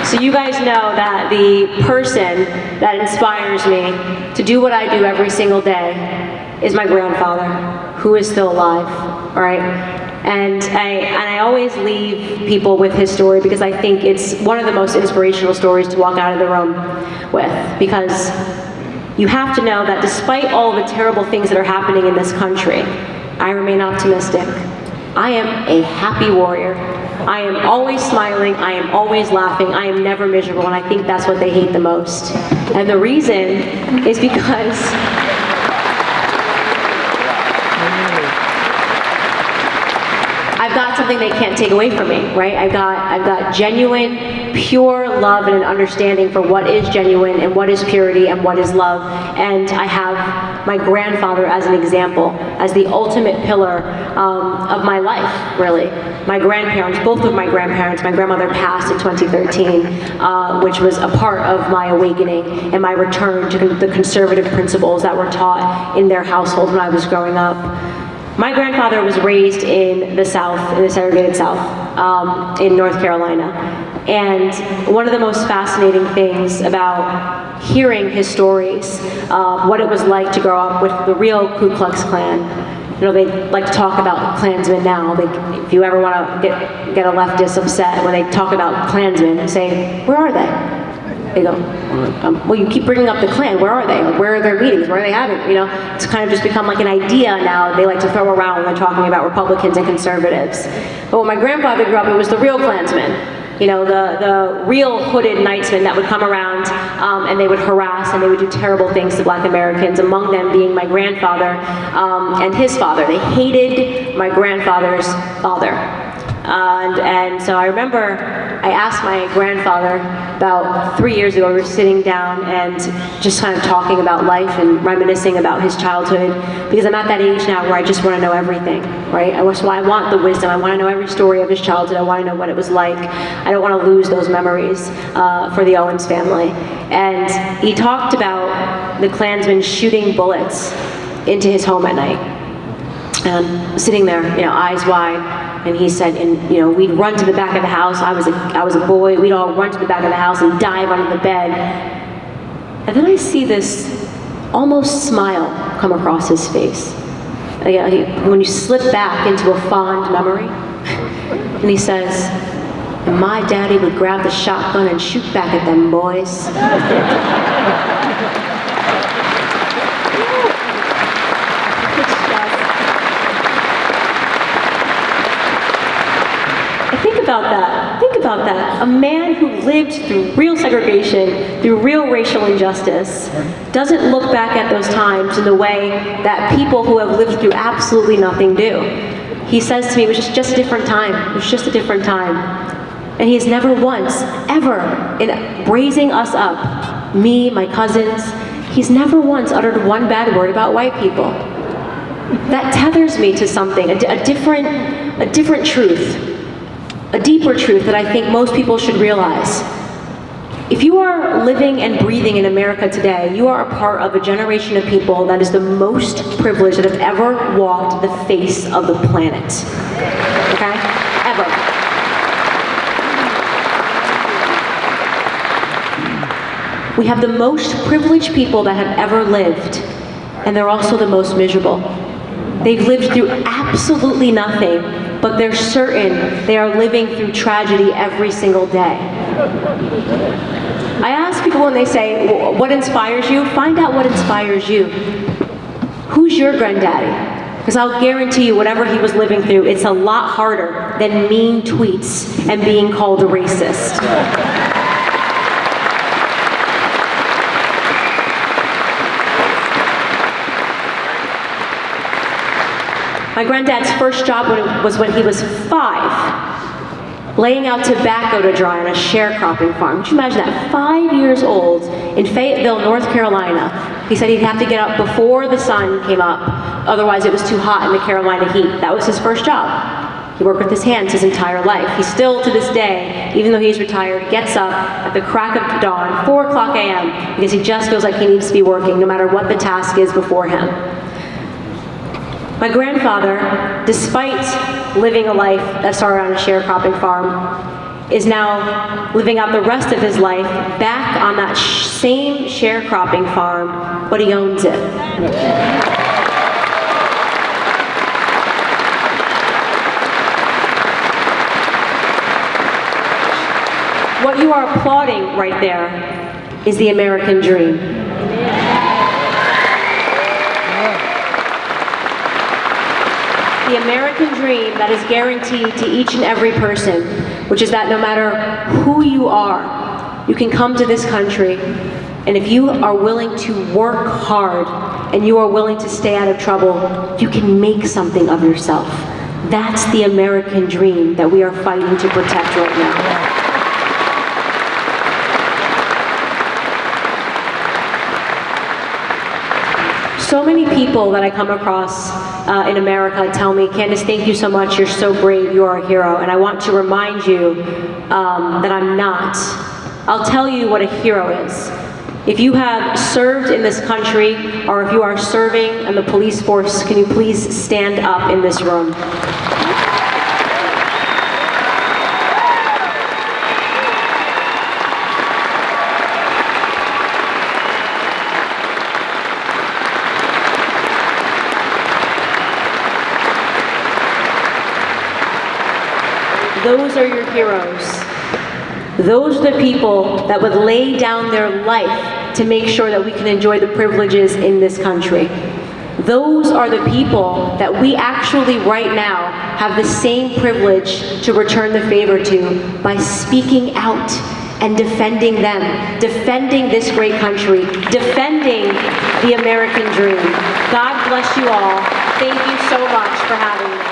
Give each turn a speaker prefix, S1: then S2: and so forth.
S1: So you guys know that the person that inspires me to do what I do every single day is my grandfather, who is still alive, all right? And I always leave people with his story because I think it's one of the most inspirational stories to walk out of the room with, because you have to know that despite all the terrible things that are happening in this country, I remain optimistic. I am a happy warrior. I am always smiling, I am always laughing, I am never miserable, and I think that's what they hate the most. And the reason is because I've got something they can't take away from me, right? I've got genuine, pure love and an understanding for what is genuine and what is purity and what is love. And I have my grandfather as an example, as the ultimate pillar of my life, really. My grandparents, both of my grandparents, my grandmother passed in 2013, which was a part of my awakening and my return to the conservative principles that were taught in their household when I was growing up. My grandfather was raised in the South, in the segregated South, in North Carolina. And one of the most fascinating things about hearing his stories, what it was like to grow up with the real Ku Klux Klan. You know, they like to talk about Klansmen now. If you ever want to get a leftist upset when they talk about Klansmen, say, where are they? They go, well, you keep bringing up the Klan. Where are they? Like, where are their meetings? Where are they having? You know, it's kind of just become like an idea now they like to throw around when they're talking about Republicans and conservatives. But when my grandfather grew up, it was the real Klansmen. You know, the real hooded knightsmen that would come around and they would harass and they would do terrible things to black Americans, among them being my grandfather and his father. They hated my grandfather's father. And so I remember I asked my grandfather about 3 years ago, we were sitting down and just kind of talking about life and reminiscing about his childhood, because I'm at that age now where I just want to know everything, right? So I want the wisdom. I want to know every story of his childhood. I want to know what it was like. I don't want to lose those memories for the Owens family. And he talked about the Klansmen shooting bullets into his home at night. And I'm sitting there, you know, eyes wide. And he said, and you know, we'd run to the back of the house. I was a boy. We'd all run to the back of the house and dive under the bed. And then I see this almost smile come across his face. When you slip back into a fond memory, and he says, and my daddy would grab the shotgun and shoot back at them boys. Think about that. A man who lived through real segregation, through real racial injustice, doesn't look back at those times in the way that people who have lived through absolutely nothing do. He says to me, it was just a different time. It was just a different time. And he has never once, ever, in raising us up, me, my cousins, he's never once uttered one bad word about white people. That tethers me to something, a different truth. A deeper truth that I think most people should realize. If you are living and breathing in America today, you are a part of a generation of people that is the most privileged that have ever walked the face of the planet. Okay? Ever. We have the most privileged people that have ever lived, and they're also the most miserable. They've lived through absolutely nothing, but they're certain they are living through tragedy every single day. I ask people when they say, well, what inspires you? Find out what inspires you. Who's your granddaddy? Because I'll guarantee you, whatever he was living through, it's a lot harder than mean tweets and being called a racist. My granddad's first job was when he was 5, laying out tobacco to dry on a sharecropping farm. Could you imagine that? 5 years old in Fayetteville, North Carolina. He said he'd have to get up before the sun came up, otherwise it was too hot in the Carolina heat. That was his first job. He worked with his hands his entire life. He still, to this day, even though he's retired, gets up at the crack of dawn, 4 o'clock a.m., because he just feels like he needs to be working no matter what the task is before him. My grandfather, despite living a life that started on a sharecropping farm, is now living out the rest of his life back on that same sharecropping farm, but he owns it. What you are applauding right there is the American dream. The American dream that is guaranteed to each and every person, which is that no matter who you are, you can come to this country, and if you are willing to work hard and you are willing to stay out of trouble, you can make something of yourself. That's the American dream that we are fighting to protect right now. So many people that I come across in America tell me, Candace, thank you so much, you're so brave, you are a hero. And I want to remind you that I'm not. I'll tell you what a hero is. If you have served in this country, or if you are serving in the police force, can you please stand up in this room? Those are your heroes. Those are the people that would lay down their life to make sure that we can enjoy the privileges in this country. Those are the people that we actually right now have the same privilege to return the favor to by speaking out and defending them, defending this great country, defending the American dream. God bless you all. Thank you so much for having me.